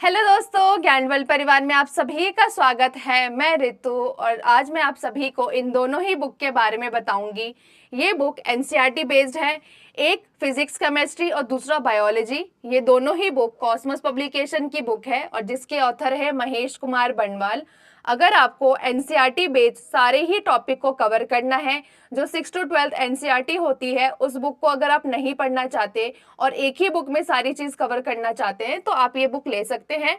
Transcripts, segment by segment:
Hello दोस्तों, ज्ञानवर्ल्ड परिवार में आप सभी का स्वागत है। मैं रितु और आज मैं आप सभी को इन दोनों ही बुक के बारे में बताऊंगी। ये बुक एनसीईआरटी बेस्ड है, एक फिजिक्स केमिस्ट्री और दूसरा बायोलॉजी। ये दोनों ही बुक कॉस्मोस पब्लिकेशन की बुक है और जिसके ऑथर है महेश कुमार बंडवाल। अगर आपको एनसीईआरटी बेस्ड सारे ही टॉपिक को कवर करना है, जो 6 to 12 एनसीईआरटी होती है, उस बुक को अगर आप नहीं पढ़ना चाहते और एक ही बुक में सारी चीज़ कवर करना चाहते हैं तो आप ये बुक ले सकते हैं।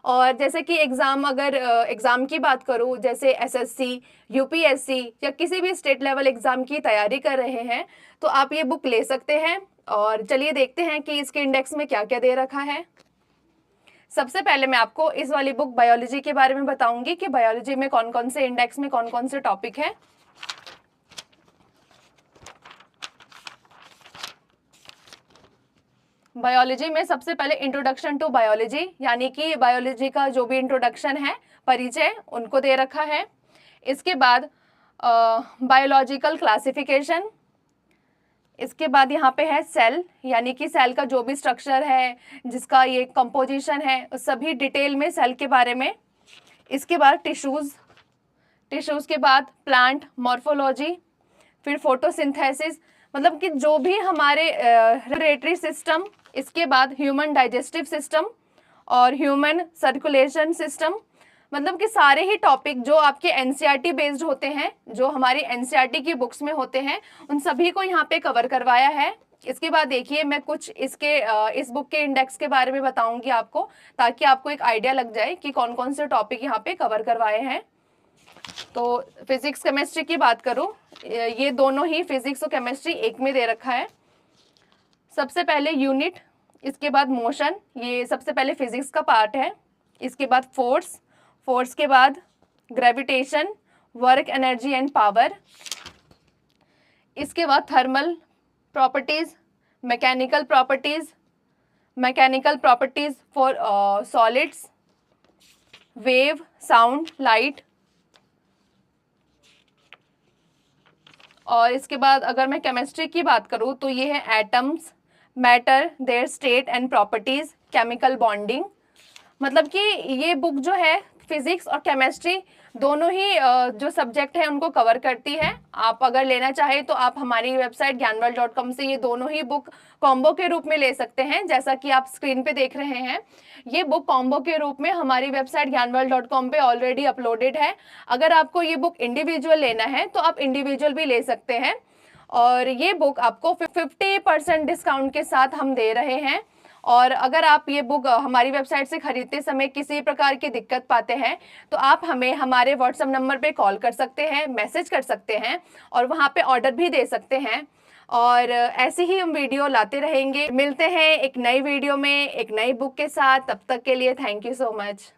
और जैसे कि अगर एग्ज़ाम की बात करूँ, जैसे एसएससी, यूपीएससी या किसी भी स्टेट लेवल एग्ज़ाम की तैयारी कर रहे हैं तो आप ये बुक ले सकते हैं। और चलिए देखते हैं कि इसके इंडेक्स में क्या क्या दे रखा है। सबसे पहले मैं आपको इस वाली बुक बायोलॉजी के बारे में बताऊंगी कि बायोलॉजी में कौन कौन से इंडेक्स में कौन कौन से टॉपिक है। बायोलॉजी में सबसे पहले इंट्रोडक्शन टू बायोलॉजी, यानी कि बायोलॉजी का जो भी इंट्रोडक्शन है, परिचय, उनको दे रखा है। इसके बाद बायोलॉजिकल क्लासिफिकेशन। इसके बाद यहाँ पे है सेल, यानी कि सेल का जो भी स्ट्रक्चर है, जिसका ये कंपोजिशन है, उस सभी डिटेल में सेल के बारे में। इसके बाद टिश्यूज़ के बाद प्लांट मॉर्फोलॉजी, फिर फोटोसिंथेसिस, मतलब कि जो भी हमारे रेस्पिरेटरी सिस्टम। इसके बाद ह्यूमन डाइजेस्टिव सिस्टम और ह्यूमन सर्कुलेशन सिस्टम, मतलब कि सारे ही टॉपिक जो आपके एनसीईआरटी बेस्ड होते हैं, जो हमारी एनसीईआरटी की बुक्स में होते हैं, उन सभी को यहाँ पे कवर करवाया है। इसके बाद देखिए, मैं कुछ इस बुक के इंडेक्स के बारे में बताऊंगी आपको, ताकि आपको एक आइडिया लग जाए कि कौन कौन से टॉपिक यहाँ पे कवर करवाए हैं। तो फिजिक्स केमिस्ट्री की बात करूँ, ये दोनों ही फिजिक्स और केमिस्ट्री एक में दे रखा है। सबसे पहले यूनिट, इसके बाद मोशन, ये सबसे पहले फिजिक्स का पार्ट है। इसके बाद फोर्स के बाद gravitation, work, energy and power. इसके बाद thermal properties, mechanical properties for solids, wave, sound, light. और इसके बाद अगर मैं केमिस्ट्री की बात करूँ तो ये है atoms, matter, there state and properties, chemical bonding. मतलब कि ये बुक जो है फिजिक्स और केमिस्ट्री दोनों ही जो सब्जेक्ट है उनको कवर करती है। आप अगर लेना चाहें तो आप हमारी वेबसाइट ज्ञानवर्ल्ड.com से ये दोनों ही बुक कॉम्बो के रूप में ले सकते हैं। जैसा कि आप स्क्रीन पे देख रहे हैं, ये बुक कॉम्बो के रूप में हमारी वेबसाइट ज्ञानवर्ल्ड.com पे ऑलरेडी अपलोडेड है। अगर आपको ये बुक इंडिविजुअल लेना है तो आप इंडिविजुअल भी ले सकते हैं। और ये बुक आपको 50% डिस्काउंट के साथ हम दे रहे हैं। और अगर आप ये बुक हमारी वेबसाइट से खरीदते समय किसी प्रकार की दिक्कत पाते हैं तो आप हमें हमारे व्हाट्सएप नंबर पे कॉल कर सकते हैं, मैसेज कर सकते हैं और वहाँ पे ऑर्डर भी दे सकते हैं। और ऐसे ही हम वीडियो लाते रहेंगे। मिलते हैं एक नई वीडियो में एक नई बुक के साथ। तब तक के लिए थैंक यू सो मच।